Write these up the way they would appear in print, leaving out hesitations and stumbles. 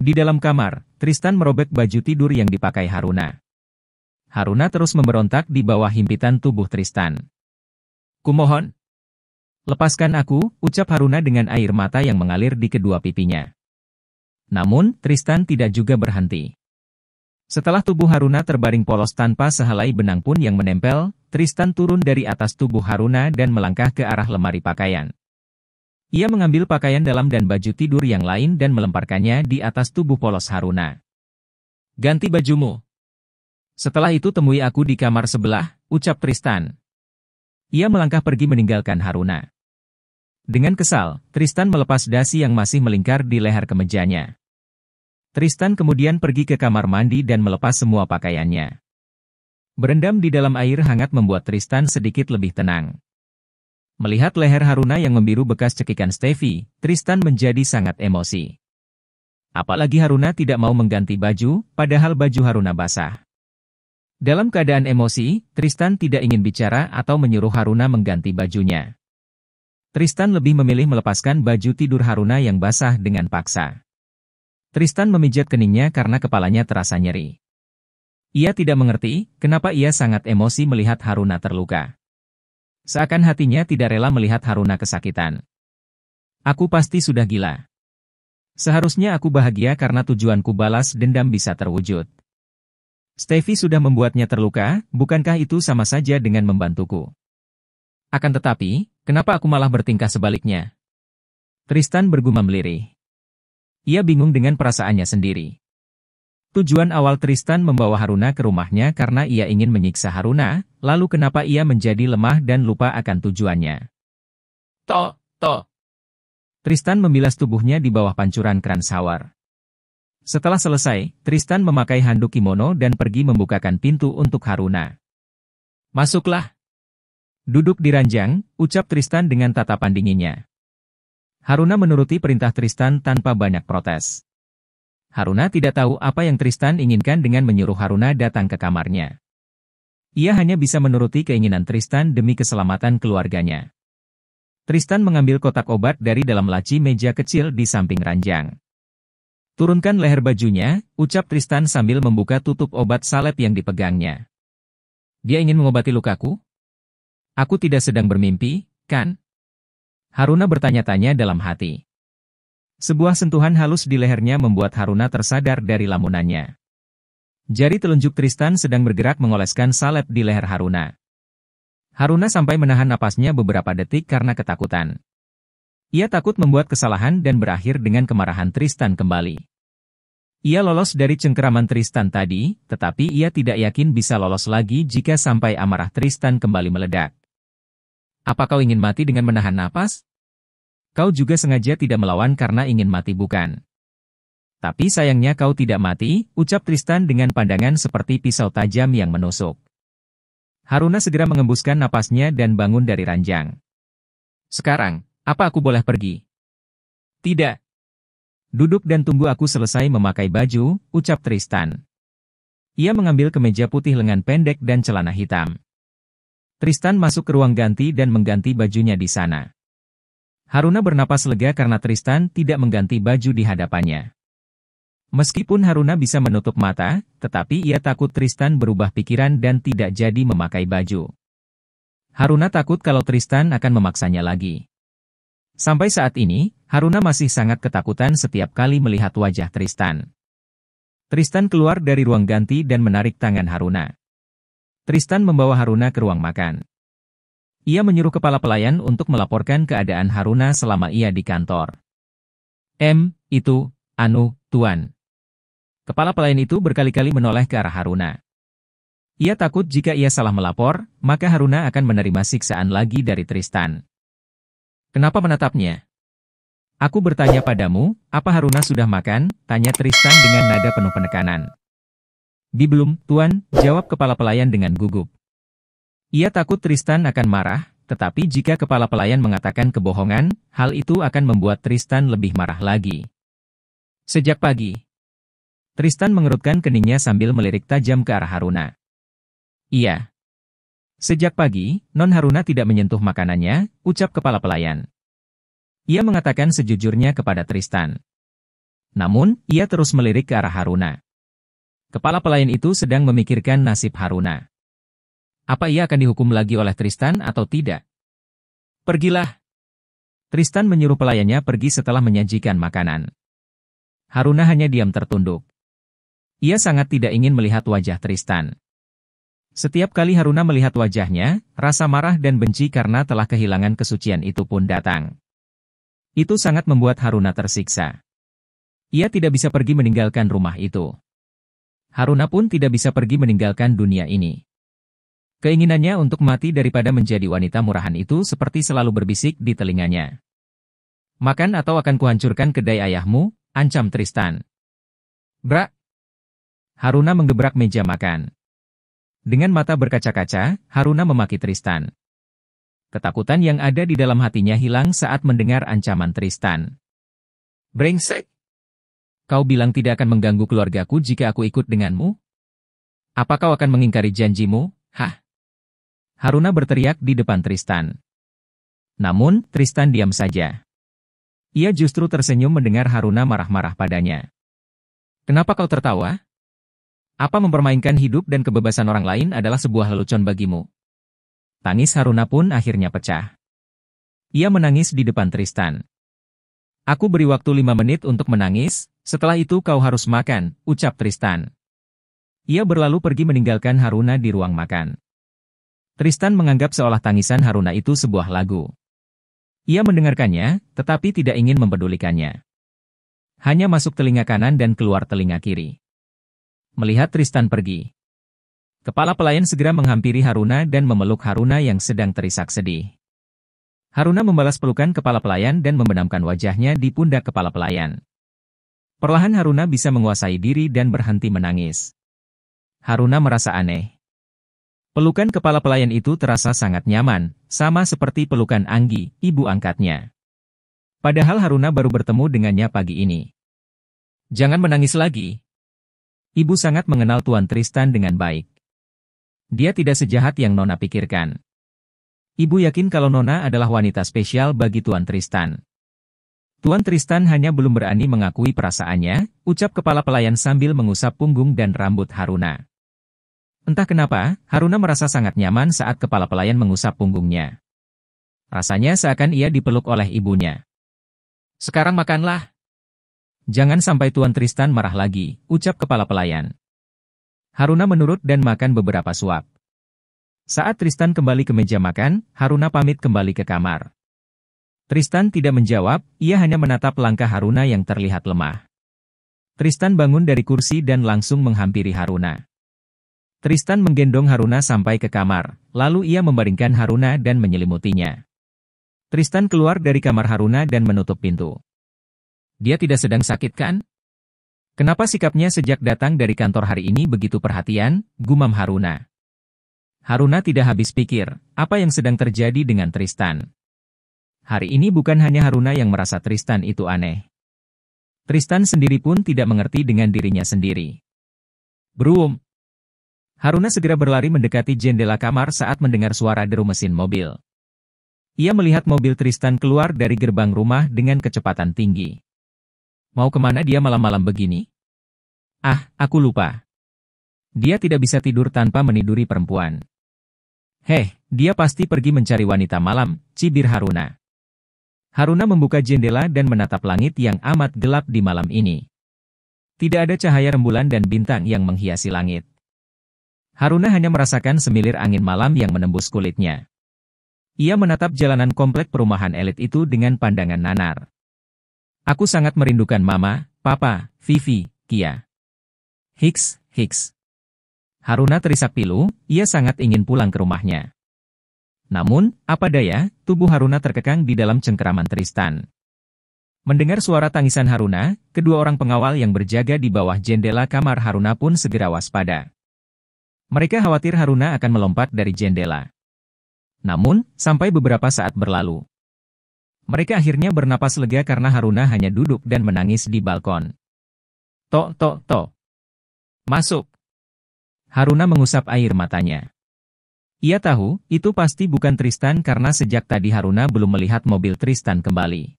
Di dalam kamar, Tristan merobek baju tidur yang dipakai Haruna. Haruna terus memberontak di bawah himpitan tubuh Tristan. "Kumohon, lepaskan aku," ucap Haruna dengan air mata yang mengalir di kedua pipinya. Namun, Tristan tidak juga berhenti. Setelah tubuh Haruna terbaring polos tanpa sehelai benang pun yang menempel, Tristan turun dari atas tubuh Haruna dan melangkah ke arah lemari pakaian. Ia mengambil pakaian dalam dan baju tidur yang lain dan melemparkannya di atas tubuh polos Haruna. "Ganti bajumu. Setelah itu temui aku di kamar sebelah," ucap Tristan. Ia melangkah pergi meninggalkan Haruna. Dengan kesal, Tristan melepas dasi yang masih melingkar di leher kemejanya. Tristan kemudian pergi ke kamar mandi dan melepas semua pakaiannya. Berendam di dalam air hangat membuat Tristan sedikit lebih tenang. Melihat leher Haruna yang membiru bekas cekikan Steffi, Tristan menjadi sangat emosi. Apalagi Haruna tidak mau mengganti baju, padahal baju Haruna basah. Dalam keadaan emosi, Tristan tidak ingin bicara atau menyuruh Haruna mengganti bajunya. Tristan lebih memilih melepaskan baju tidur Haruna yang basah dengan paksa. Tristan memijat keningnya karena kepalanya terasa nyeri. Ia tidak mengerti kenapa ia sangat emosi melihat Haruna terluka. Seakan hatinya tidak rela melihat Haruna kesakitan. "Aku pasti sudah gila. Seharusnya aku bahagia karena tujuanku balas dendam bisa terwujud. Steffi sudah membuatnya terluka, bukankah itu sama saja dengan membantuku? Akan tetapi, kenapa aku malah bertingkah sebaliknya?" Tristan bergumam lirih. Ia bingung dengan perasaannya sendiri. Tujuan awal Tristan membawa Haruna ke rumahnya karena ia ingin menyiksa Haruna, lalu kenapa ia menjadi lemah dan lupa akan tujuannya? Toh. Tristan membilas tubuhnya di bawah pancuran keran shower. Setelah selesai, Tristan memakai handuk kimono dan pergi membukakan pintu untuk Haruna. "Masuklah. Duduk di ranjang," ucap Tristan dengan tatapan dinginnya. Haruna menuruti perintah Tristan tanpa banyak protes. Haruna tidak tahu apa yang Tristan inginkan dengan menyuruh Haruna datang ke kamarnya. Ia hanya bisa menuruti keinginan Tristan demi keselamatan keluarganya. Tristan mengambil kotak obat dari dalam laci meja kecil di samping ranjang. "Turunkan leher bajunya," ucap Tristan sambil membuka tutup obat salep yang dipegangnya. "Dia ingin mengobati lukaku? Aku tidak sedang bermimpi, kan?" Haruna bertanya-tanya dalam hati. Sebuah sentuhan halus di lehernya membuat Haruna tersadar dari lamunannya. Jari telunjuk Tristan sedang bergerak mengoleskan salep di leher Haruna. Haruna sampai menahan napasnya beberapa detik karena ketakutan. Ia takut membuat kesalahan dan berakhir dengan kemarahan Tristan kembali. Ia lolos dari cengkeraman Tristan tadi, tetapi ia tidak yakin bisa lolos lagi jika sampai amarah Tristan kembali meledak. "Apa kau ingin mati dengan menahan napas? Kau juga sengaja tidak melawan karena ingin mati bukan? Tapi sayangnya kau tidak mati," ucap Tristan dengan pandangan seperti pisau tajam yang menusuk. Haruna segera mengembuskan napasnya dan bangun dari ranjang. "Sekarang, apa aku boleh pergi?" "Tidak. Duduk dan tunggu aku selesai memakai baju," ucap Tristan. Ia mengambil kemeja putih lengan pendek dan celana hitam. Tristan masuk ke ruang ganti dan mengganti bajunya di sana. Haruna bernapas lega karena Tristan tidak mengganti baju di hadapannya. Meskipun Haruna bisa menutup mata, tetapi ia takut Tristan berubah pikiran dan tidak jadi memakai baju. Haruna takut kalau Tristan akan memaksanya lagi. Sampai saat ini, Haruna masih sangat ketakutan setiap kali melihat wajah Tristan. Tristan keluar dari ruang ganti dan menarik tangan Haruna. Tristan membawa Haruna ke ruang makan. Ia menyuruh kepala pelayan untuk melaporkan keadaan Haruna selama ia di kantor. Tuan." Kepala pelayan itu berkali-kali menoleh ke arah Haruna. Ia takut jika ia salah melapor, maka Haruna akan menerima siksaan lagi dari Tristan. "Kenapa menatapnya? Aku bertanya padamu, apa Haruna sudah makan?" tanya Tristan dengan nada penuh penekanan. "Belum, Tuan," jawab kepala pelayan dengan gugup. Ia takut Tristan akan marah, tetapi jika kepala pelayan mengatakan kebohongan, hal itu akan membuat Tristan lebih marah lagi. "Sejak pagi." Tristan mengerutkan keningnya sambil melirik tajam ke arah Haruna. "Iya. Sejak pagi, Non Haruna tidak menyentuh makanannya," ucap kepala pelayan. Ia mengatakan sejujurnya kepada Tristan. Namun, ia terus melirik ke arah Haruna. Kepala pelayan itu sedang memikirkan nasib Haruna. Apa ia akan dihukum lagi oleh Tristan atau tidak? Pergilah. Tristan menyuruh pelayannya pergi setelah menyajikan makanan. Haruna hanya diam tertunduk. Ia sangat tidak ingin melihat wajah Tristan. Setiap kali Haruna melihat wajahnya, rasa marah dan benci karena telah kehilangan kesucian itu pun datang. Itu sangat membuat Haruna tersiksa. Ia tidak bisa pergi meninggalkan rumah itu. Haruna pun tidak bisa pergi meninggalkan dunia ini. Keinginannya untuk mati daripada menjadi wanita murahan itu seperti selalu berbisik di telinganya. Makan atau akan kuhancurkan kedai ayahmu, ancam Tristan. Brak! Haruna menggebrak meja makan. Dengan mata berkaca-kaca, Haruna memaki Tristan. Ketakutan yang ada di dalam hatinya hilang saat mendengar ancaman Tristan. Brengsek! Kau bilang tidak akan mengganggu keluargaku jika aku ikut denganmu? Apa kau akan mengingkari janjimu? Hah? Haruna berteriak di depan Tristan. Namun, Tristan diam saja. Ia justru tersenyum mendengar Haruna marah-marah padanya. Kenapa kau tertawa? Apa mempermainkan hidup dan kebebasan orang lain adalah sebuah lelucon bagimu? Tangis Haruna pun akhirnya pecah. Ia menangis di depan Tristan. Aku beri waktu 5 menit untuk menangis, setelah itu kau harus makan, ucap Tristan. Ia berlalu pergi meninggalkan Haruna di ruang makan. Tristan menganggap seolah tangisan Haruna itu sebuah lagu. Ia mendengarkannya, tetapi tidak ingin mempedulikannya. Hanya masuk telinga kanan dan keluar telinga kiri. Melihat Tristan pergi, kepala pelayan segera menghampiri Haruna dan memeluk Haruna yang sedang terisak sedih. Haruna membalas pelukan kepala pelayan dan membenamkan wajahnya di pundak kepala pelayan. Perlahan Haruna bisa menguasai diri dan berhenti menangis. Haruna merasa aneh. Pelukan kepala pelayan itu terasa sangat nyaman, sama seperti pelukan Anggi, ibu angkatnya. Padahal Haruna baru bertemu dengannya pagi ini. Jangan menangis lagi. Ibu sangat mengenal Tuan Tristan dengan baik. Dia tidak sejahat yang Nona pikirkan. Ibu yakin kalau Nona adalah wanita spesial bagi Tuan Tristan. Tuan Tristan hanya belum berani mengakui perasaannya, ucap kepala pelayan sambil mengusap punggung dan rambut Haruna. Entah kenapa, Haruna merasa sangat nyaman saat kepala pelayan mengusap punggungnya. Rasanya seakan ia dipeluk oleh ibunya. Sekarang makanlah. Jangan sampai Tuan Tristan marah lagi, ucap kepala pelayan. Haruna menurut dan makan beberapa suap. Saat Tristan kembali ke meja makan, Haruna pamit kembali ke kamar. Tristan tidak menjawab, ia hanya menatap langkah Haruna yang terlihat lemah. Tristan bangun dari kursi dan langsung menghampiri Haruna. Tristan menggendong Haruna sampai ke kamar, lalu ia membaringkan Haruna dan menyelimutinya. Tristan keluar dari kamar Haruna dan menutup pintu. Dia tidak sedang sakit kan? Kenapa sikapnya sejak datang dari kantor hari ini begitu perhatian, gumam Haruna. Haruna tidak habis pikir, apa yang sedang terjadi dengan Tristan. Hari ini bukan hanya Haruna yang merasa Tristan itu aneh. Tristan sendiri pun tidak mengerti dengan dirinya sendiri. Brum! Haruna segera berlari mendekati jendela kamar saat mendengar suara deru mesin mobil. Ia melihat mobil Tristan keluar dari gerbang rumah dengan kecepatan tinggi. Mau kemana dia malam-malam begini? Ah, aku lupa. Dia tidak bisa tidur tanpa meniduri perempuan. Dia pasti pergi mencari wanita malam, cibir Haruna. Haruna membuka jendela dan menatap langit yang amat gelap di malam ini. Tidak ada cahaya rembulan dan bintang yang menghiasi langit. Haruna hanya merasakan semilir angin malam yang menembus kulitnya. Ia menatap jalanan komplek perumahan elit itu dengan pandangan nanar. Aku sangat merindukan Mama, Papa, Vivi, Kia. Hiks. Haruna terisak pilu, ia sangat ingin pulang ke rumahnya. Namun, apa daya, tubuh Haruna terkekang di dalam cengkeraman Tristan. Mendengar suara tangisan Haruna, kedua orang pengawal yang berjaga di bawah jendela kamar Haruna pun segera waspada. Mereka khawatir Haruna akan melompat dari jendela. Namun, sampai beberapa saat berlalu. Mereka akhirnya bernapas lega karena Haruna hanya duduk dan menangis di balkon. Tok. Masuk. Haruna mengusap air matanya. Ia tahu, itu pasti bukan Tristan karena sejak tadi Haruna belum melihat mobil Tristan kembali.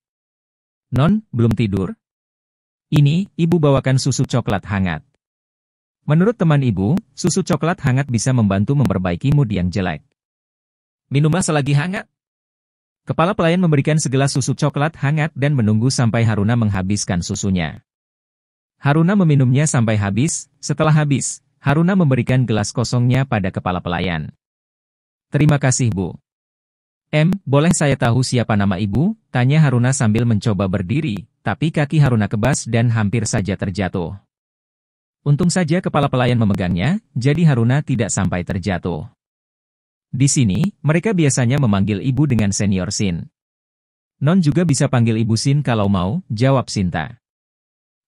Non, belum tidur? Ini, ibu bawakan susu coklat hangat. Menurut teman ibu, susu coklat hangat bisa membantu memperbaiki mood yang jelek. Minumlah selagi hangat. Kepala pelayan memberikan segelas susu coklat hangat dan menunggu sampai Haruna menghabiskan susunya. Haruna meminumnya sampai habis. Setelah habis, Haruna memberikan gelas kosongnya pada kepala pelayan. Terima kasih, Bu. Boleh saya tahu siapa nama ibu? Tanya Haruna sambil mencoba berdiri, tapi kaki Haruna kebas dan hampir saja terjatuh. Untung saja kepala pelayan memegangnya, jadi Haruna tidak sampai terjatuh. Di sini, mereka biasanya memanggil ibu dengan senior Sin. Non juga bisa panggil ibu Sin kalau mau, jawab Sinta.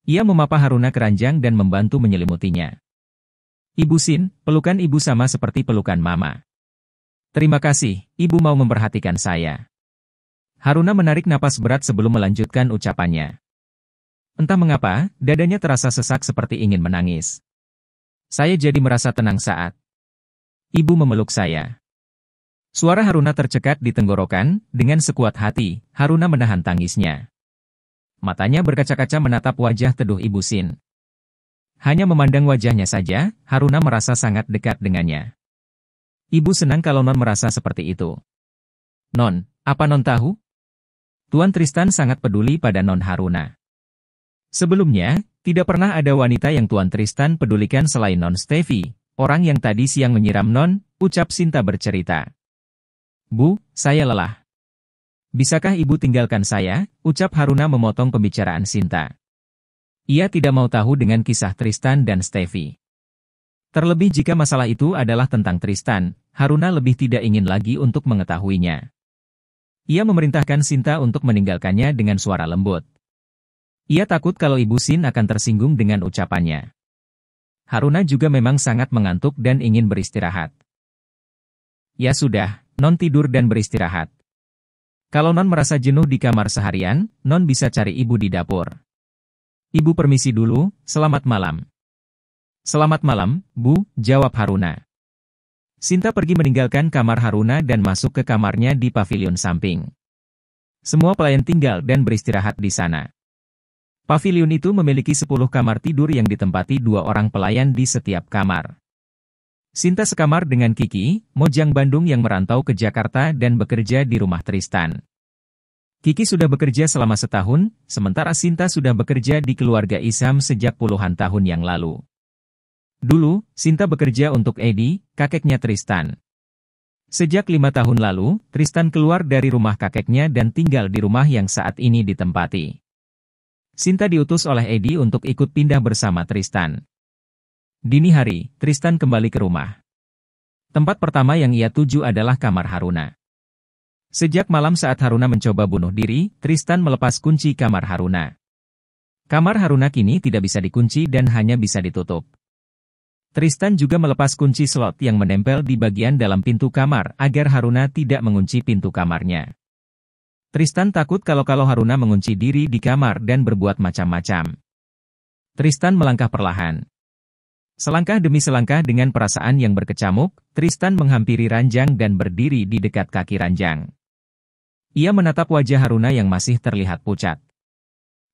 Ia memapa Haruna ke ranjang dan membantu menyelimutinya. Ibu Sin, pelukan ibu sama seperti pelukan mama. Terima kasih, ibu mau memperhatikan saya. Haruna menarik napas berat sebelum melanjutkan ucapannya. Entah mengapa, dadanya terasa sesak seperti ingin menangis. Saya jadi merasa tenang saat ibu memeluk saya. Suara Haruna tercekat di tenggorokan, dengan sekuat hati, Haruna menahan tangisnya. Matanya berkaca-kaca menatap wajah teduh ibu Sin. Hanya memandang wajahnya saja, Haruna merasa sangat dekat dengannya. Ibu senang kalau Non merasa seperti itu. Non, apa Non tahu? Tuan Tristan sangat peduli pada Non Haruna. Sebelumnya, tidak pernah ada wanita yang Tuan Tristan pedulikan selain Non Steffi, orang yang tadi siang menyiram Non, ucap Sinta bercerita. Bu, saya lelah. Bisakah ibu tinggalkan saya? Ucap Haruna memotong pembicaraan Sinta. Ia tidak mau tahu dengan kisah Tristan dan Steffi. Terlebih jika masalah itu adalah tentang Tristan, Haruna lebih tidak ingin lagi untuk mengetahuinya. Ia memerintahkan Sinta untuk meninggalkannya dengan suara lembut. Ia takut kalau Ibu Sin akan tersinggung dengan ucapannya. Haruna juga memang sangat mengantuk dan ingin beristirahat. Ya sudah, Non tidur dan beristirahat. Kalau Non merasa jenuh di kamar seharian, Non bisa cari ibu di dapur. Ibu permisi dulu, selamat malam. Selamat malam, Bu, jawab Haruna. Sinta pergi meninggalkan kamar Haruna dan masuk ke kamarnya di pavilion samping. Semua pelayan tinggal dan beristirahat di sana. Pavilion itu memiliki 10 kamar tidur yang ditempati 2 orang pelayan di setiap kamar. Sinta sekamar dengan Kiki, Mojang Bandung yang merantau ke Jakarta dan bekerja di rumah Tristan. Kiki sudah bekerja selama setahun, sementara Sinta sudah bekerja di keluarga Isham sejak puluhan tahun yang lalu. Dulu, Sinta bekerja untuk Edi, kakeknya Tristan. Sejak 5 tahun lalu, Tristan keluar dari rumah kakeknya dan tinggal di rumah yang saat ini ditempati. Sinta diutus oleh Edi untuk ikut pindah bersama Tristan. Dini hari, Tristan kembali ke rumah. Tempat pertama yang ia tuju adalah kamar Haruna. Sejak malam saat Haruna mencoba bunuh diri, Tristan melepas kunci kamar Haruna. Kamar Haruna kini tidak bisa dikunci dan hanya bisa ditutup. Tristan juga melepas kunci slot yang menempel di bagian dalam pintu kamar agar Haruna tidak mengunci pintu kamarnya. Tristan takut kalau Haruna mengunci diri di kamar dan berbuat macam-macam. Tristan melangkah perlahan. Selangkah demi selangkah dengan perasaan yang berkecamuk, Tristan menghampiri ranjang dan berdiri di dekat kaki ranjang. Ia menatap wajah Haruna yang masih terlihat pucat.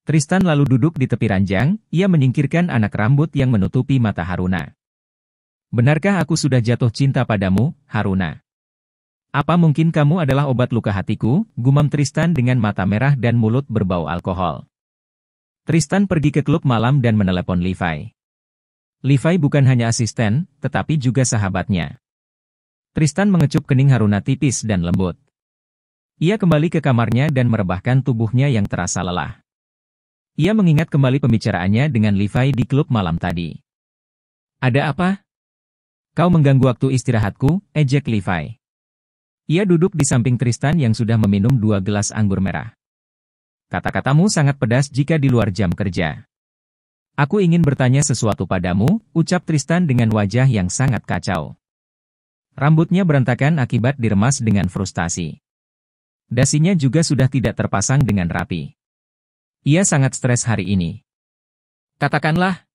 Tristan lalu duduk di tepi ranjang, ia menyingkirkan anak rambut yang menutupi mata Haruna. Benarkah aku sudah jatuh cinta padamu, Haruna? Apa mungkin kamu adalah obat luka hatiku, gumam Tristan dengan mata merah dan mulut berbau alkohol. Tristan pergi ke klub malam dan menelepon Levi. Levi bukan hanya asisten, tetapi juga sahabatnya. Tristan mengecup kening Haruna tipis dan lembut. Ia kembali ke kamarnya dan merebahkan tubuhnya yang terasa lelah. Ia mengingat kembali pembicaraannya dengan Levi di klub malam tadi. Ada apa? Kau mengganggu waktu istirahatku, ejek Levi. Ia duduk di samping Tristan yang sudah meminum 2 gelas anggur merah. Kata-katamu sangat pedas jika di luar jam kerja. Aku ingin bertanya sesuatu padamu, ucap Tristan dengan wajah yang sangat kacau. Rambutnya berantakan akibat diremas dengan frustasi. Dasinya juga sudah tidak terpasang dengan rapi. Ia sangat stres hari ini. Katakanlah.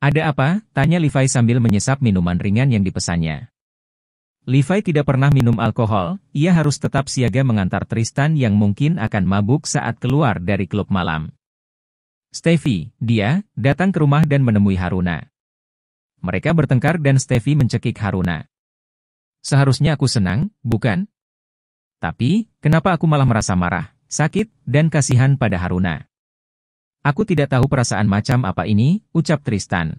Ada apa? Tanya Levi sambil menyesap minuman ringan yang dipesannya. Levi tidak pernah minum alkohol, ia harus tetap siaga mengantar Tristan yang mungkin akan mabuk saat keluar dari klub malam. Steffi, dia, datang ke rumah dan menemui Haruna. Mereka bertengkar dan Steffi mencekik Haruna. Seharusnya aku senang, bukan? Tapi, kenapa aku malah merasa marah, sakit, dan kasihan pada Haruna? Aku tidak tahu perasaan macam apa ini, ucap Tristan.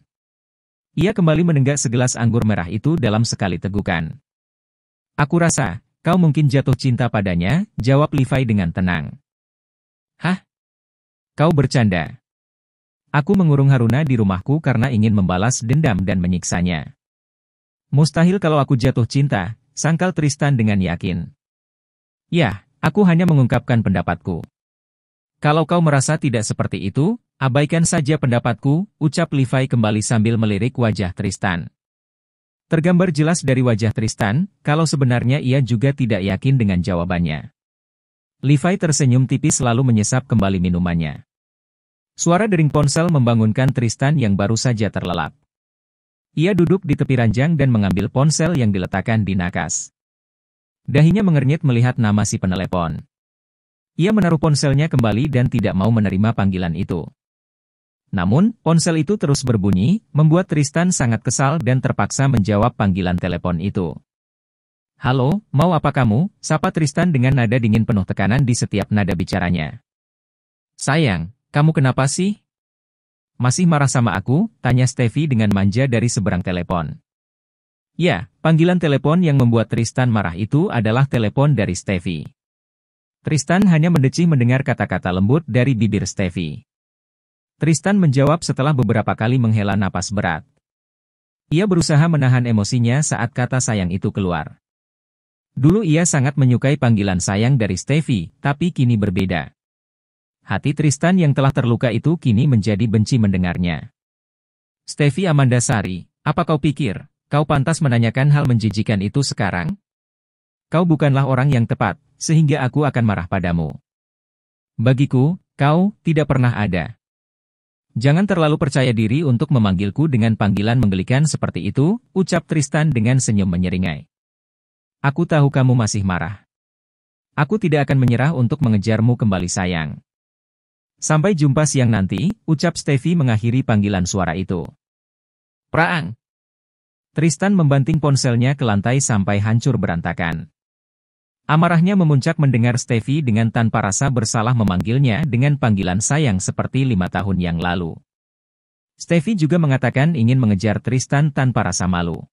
Ia kembali menenggak segelas anggur merah itu dalam sekali tegukan. Aku rasa, kau mungkin jatuh cinta padanya, jawab Levi dengan tenang. Hah? Kau bercanda? Aku mengurung Haruna di rumahku karena ingin membalas dendam dan menyiksanya. Mustahil kalau aku jatuh cinta, sangkal Tristan dengan yakin. Ya, aku hanya mengungkapkan pendapatku. Kalau kau merasa tidak seperti itu, abaikan saja pendapatku, ucap Levi kembali sambil melirik wajah Tristan. Tergambar jelas dari wajah Tristan, kalau sebenarnya ia juga tidak yakin dengan jawabannya. Levi tersenyum tipis lalu menyesap kembali minumannya. Suara dering ponsel membangunkan Tristan yang baru saja terlelap. Ia duduk di tepi ranjang dan mengambil ponsel yang diletakkan di nakas. Dahinya mengernyit melihat nama si penelepon. Ia menaruh ponselnya kembali dan tidak mau menerima panggilan itu. Namun, ponsel itu terus berbunyi, membuat Tristan sangat kesal dan terpaksa menjawab panggilan telepon itu. Halo, mau apa kamu? Sapa Tristan dengan nada dingin penuh tekanan di setiap nada bicaranya. Sayang, kamu kenapa sih? Masih marah sama aku? Tanya Steffi dengan manja dari seberang telepon. Ya, panggilan telepon yang membuat Tristan marah itu adalah telepon dari Steffi. Tristan hanya mendecih mendengar kata-kata lembut dari bibir Steffi. Tristan menjawab setelah beberapa kali menghela napas berat. Ia berusaha menahan emosinya saat kata sayang itu keluar. Dulu ia sangat menyukai panggilan sayang dari Steffi, tapi kini berbeda. Hati Tristan yang telah terluka itu kini menjadi benci mendengarnya. Steffi Amandasari, apa kau pikir, kau pantas menanyakan hal menjijikan itu sekarang? Kau bukanlah orang yang tepat, sehingga aku akan marah padamu. Bagiku, kau tidak pernah ada. Jangan terlalu percaya diri untuk memanggilku dengan panggilan menggelikan seperti itu, ucap Tristan dengan senyum menyeringai. Aku tahu kamu masih marah. Aku tidak akan menyerah untuk mengejarmu kembali sayang. Sampai jumpa siang nanti, ucap Steffi mengakhiri panggilan suara itu. Praang! Tristan membanting ponselnya ke lantai sampai hancur berantakan. Amarahnya memuncak mendengar Steffi dengan tanpa rasa bersalah memanggilnya dengan panggilan sayang seperti 5 tahun yang lalu. Steffi juga mengatakan ingin mengejar Tristan tanpa rasa malu.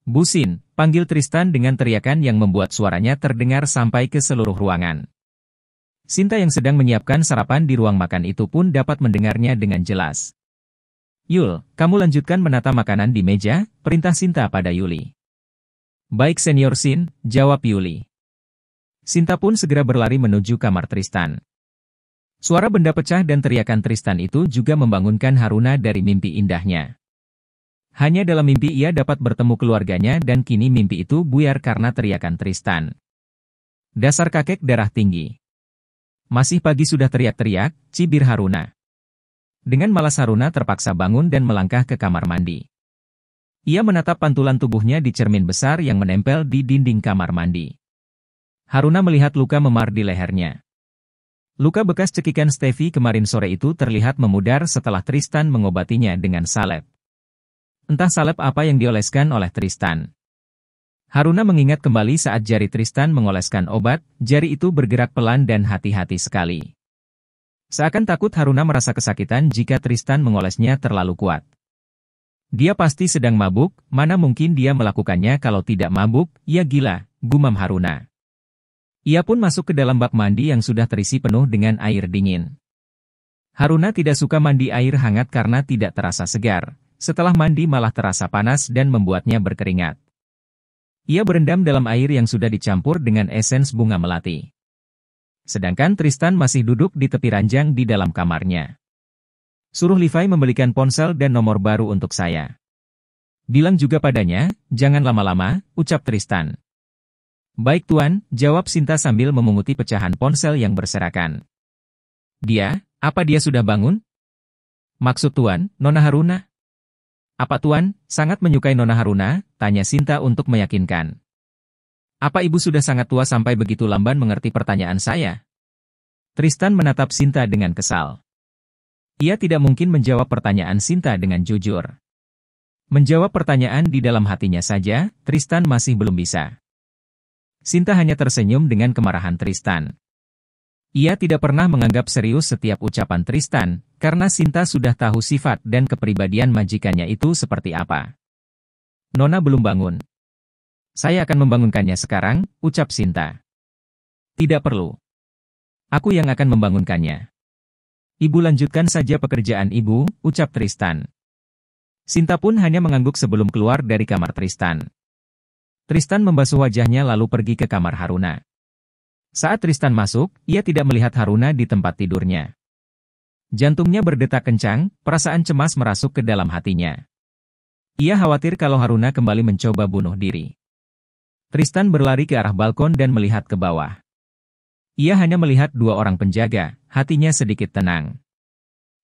Busin, panggil Tristan dengan teriakan yang membuat suaranya terdengar sampai ke seluruh ruangan. Sinta yang sedang menyiapkan sarapan di ruang makan itu pun dapat mendengarnya dengan jelas. Yul, kamu lanjutkan menata makanan di meja, perintah Sinta pada Yuli. Baik Senior Sin, jawab Yuli. Sinta pun segera berlari menuju kamar Tristan. Suara benda pecah dan teriakan Tristan itu juga membangunkan Haruna dari mimpi indahnya. Hanya dalam mimpi ia dapat bertemu keluarganya dan kini mimpi itu buyar karena teriakan Tristan. Dasar kakek darah tinggi. Masih pagi sudah teriak-teriak, cibir Haruna. Dengan malas Haruna terpaksa bangun dan melangkah ke kamar mandi. Ia menatap pantulan tubuhnya di cermin besar yang menempel di dinding kamar mandi. Haruna melihat luka memar di lehernya. Luka bekas cekikan Steffi kemarin sore itu terlihat memudar setelah Tristan mengobatinya dengan salep. Entah salep apa yang dioleskan oleh Tristan. Haruna mengingat kembali saat jari Tristan mengoleskan obat, jari itu bergerak pelan dan hati-hati sekali. Seakan takut Haruna merasa kesakitan jika Tristan mengolesnya terlalu kuat. Dia pasti sedang mabuk, mana mungkin dia melakukannya kalau tidak mabuk, ia gila, gumam Haruna. Ia pun masuk ke dalam bak mandi yang sudah terisi penuh dengan air dingin. Haruna tidak suka mandi air hangat karena tidak terasa segar, setelah mandi malah terasa panas dan membuatnya berkeringat. Ia berendam dalam air yang sudah dicampur dengan esens bunga melati. Sedangkan Tristan masih duduk di tepi ranjang di dalam kamarnya. Suruh Levi membelikan ponsel dan nomor baru untuk saya. Bilang juga padanya, jangan lama-lama, ucap Tristan. Baik tuan, jawab Sinta sambil memunguti pecahan ponsel yang berserakan. Apa dia sudah bangun? Maksud tuan, Nona Haruna? Apa tuan, sangat menyukai Nona Haruna? Tanya Sinta untuk meyakinkan. Apa ibu sudah sangat tua sampai begitu lamban mengerti pertanyaan saya? Tristan menatap Sinta dengan kesal. Ia tidak mungkin menjawab pertanyaan Sinta dengan jujur. Menjawab pertanyaan di dalam hatinya saja, Tristan masih belum bisa. Sinta hanya tersenyum dengan kemarahan Tristan. Ia tidak pernah menganggap serius setiap ucapan Tristan, karena Sinta sudah tahu sifat dan kepribadian majikannya itu seperti apa. Nona belum bangun. Saya akan membangunkannya sekarang, ucap Sinta. Tidak perlu. Aku yang akan membangunkannya. Ibu lanjutkan saja pekerjaan ibu, ucap Tristan. Sinta pun hanya mengangguk sebelum keluar dari kamar Tristan. Tristan membasuh wajahnya lalu pergi ke kamar Haruna. Saat Tristan masuk, ia tidak melihat Haruna di tempat tidurnya. Jantungnya berdetak kencang, perasaan cemas merasuk ke dalam hatinya. Ia khawatir kalau Haruna kembali mencoba bunuh diri. Tristan berlari ke arah balkon dan melihat ke bawah. Ia hanya melihat dua orang penjaga, hatinya sedikit tenang.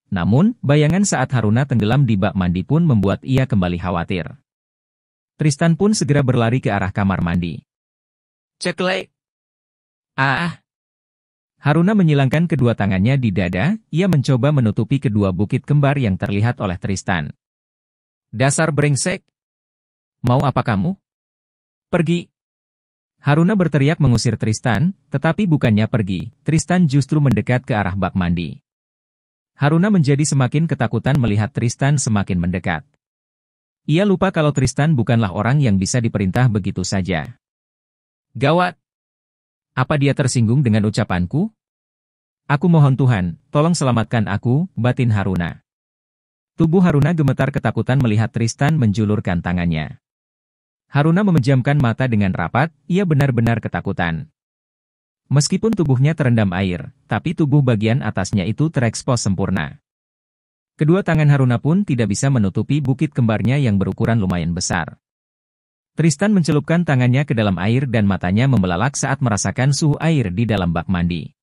Namun, bayangan saat Haruna tenggelam di bak mandi pun membuat ia kembali khawatir. Tristan pun segera berlari ke arah kamar mandi. Ceklek! Ah! Haruna menyilangkan kedua tangannya di dada, ia mencoba menutupi kedua bukit kembar yang terlihat oleh Tristan. Dasar brengsek! Mau apa kamu? Pergi! Haruna berteriak mengusir Tristan, tetapi bukannya pergi, Tristan justru mendekat ke arah bak mandi. Haruna menjadi semakin ketakutan melihat Tristan semakin mendekat. Ia lupa kalau Tristan bukanlah orang yang bisa diperintah begitu saja. Gawat! Apa dia tersinggung dengan ucapanku? Aku mohon Tuhan, tolong selamatkan aku, batin Haruna. Tubuh Haruna gemetar ketakutan melihat Tristan menjulurkan tangannya. Haruna memejamkan mata dengan rapat, ia benar-benar ketakutan. Meskipun tubuhnya terendam air, tapi tubuh bagian atasnya itu terekspos sempurna. Kedua tangan Haruna pun tidak bisa menutupi bukit kembarnya yang berukuran lumayan besar. Tristan mencelupkan tangannya ke dalam air dan matanya membelalak saat merasakan suhu air di dalam bak mandi.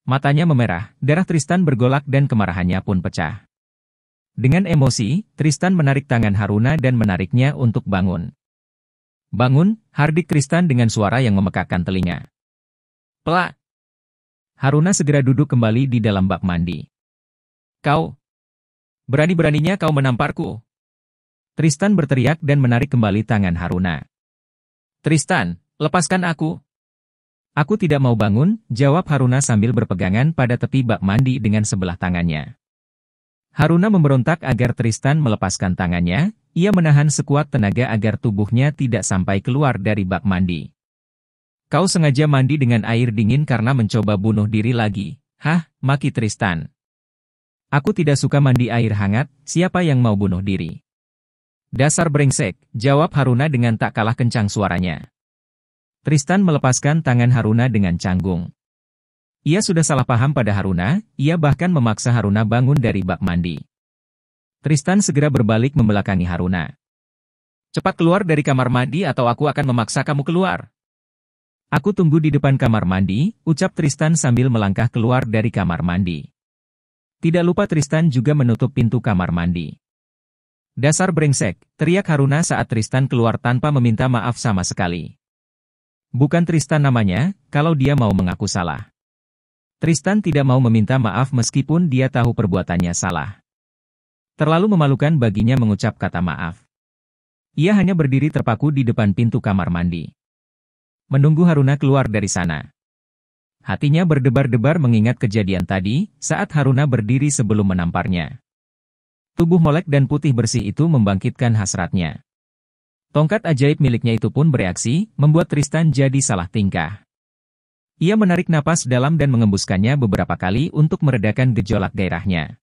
Matanya memerah, darah Tristan bergolak dan kemarahannya pun pecah. Dengan emosi, Tristan menarik tangan Haruna dan menariknya untuk bangun. Bangun, hardik Tristan dengan suara yang memekakkan telinga. Pelak! Haruna segera duduk kembali di dalam bak mandi. Kau! Berani-beraninya kau menamparku! Tristan berteriak dan menarik kembali tangan Haruna. Tristan, lepaskan aku! Aku tidak mau bangun, jawab Haruna sambil berpegangan pada tepi bak mandi dengan sebelah tangannya. Haruna memberontak agar Tristan melepaskan tangannya, ia menahan sekuat tenaga agar tubuhnya tidak sampai keluar dari bak mandi. Kau sengaja mandi dengan air dingin karena mencoba bunuh diri lagi, hah, maki Tristan. Aku tidak suka mandi air hangat, siapa yang mau bunuh diri? Dasar brengsek, jawab Haruna dengan tak kalah kencang suaranya. Tristan melepaskan tangan Haruna dengan canggung. Ia sudah salah paham pada Haruna, ia bahkan memaksa Haruna bangun dari bak mandi. Tristan segera berbalik membelakangi Haruna. Cepat keluar dari kamar mandi atau aku akan memaksa kamu keluar. Aku tunggu di depan kamar mandi, ucap Tristan sambil melangkah keluar dari kamar mandi. Tidak lupa Tristan juga menutup pintu kamar mandi. Dasar brengsek, teriak Haruna saat Tristan keluar tanpa meminta maaf sama sekali. Bukan Tristan namanya, kalau dia mau mengaku salah. Tristan tidak mau meminta maaf meskipun dia tahu perbuatannya salah. Terlalu memalukan baginya mengucap kata maaf. Ia hanya berdiri terpaku di depan pintu kamar mandi. Menunggu Haruna keluar dari sana. Hatinya berdebar-debar mengingat kejadian tadi, saat Haruna berdiri sebelum menamparnya. Tubuh molek dan putih bersih itu membangkitkan hasratnya. Tongkat ajaib miliknya itu pun bereaksi, membuat Tristan jadi salah tingkah. Ia menarik napas dalam dan mengembuskannya beberapa kali untuk meredakan gejolak gairahnya.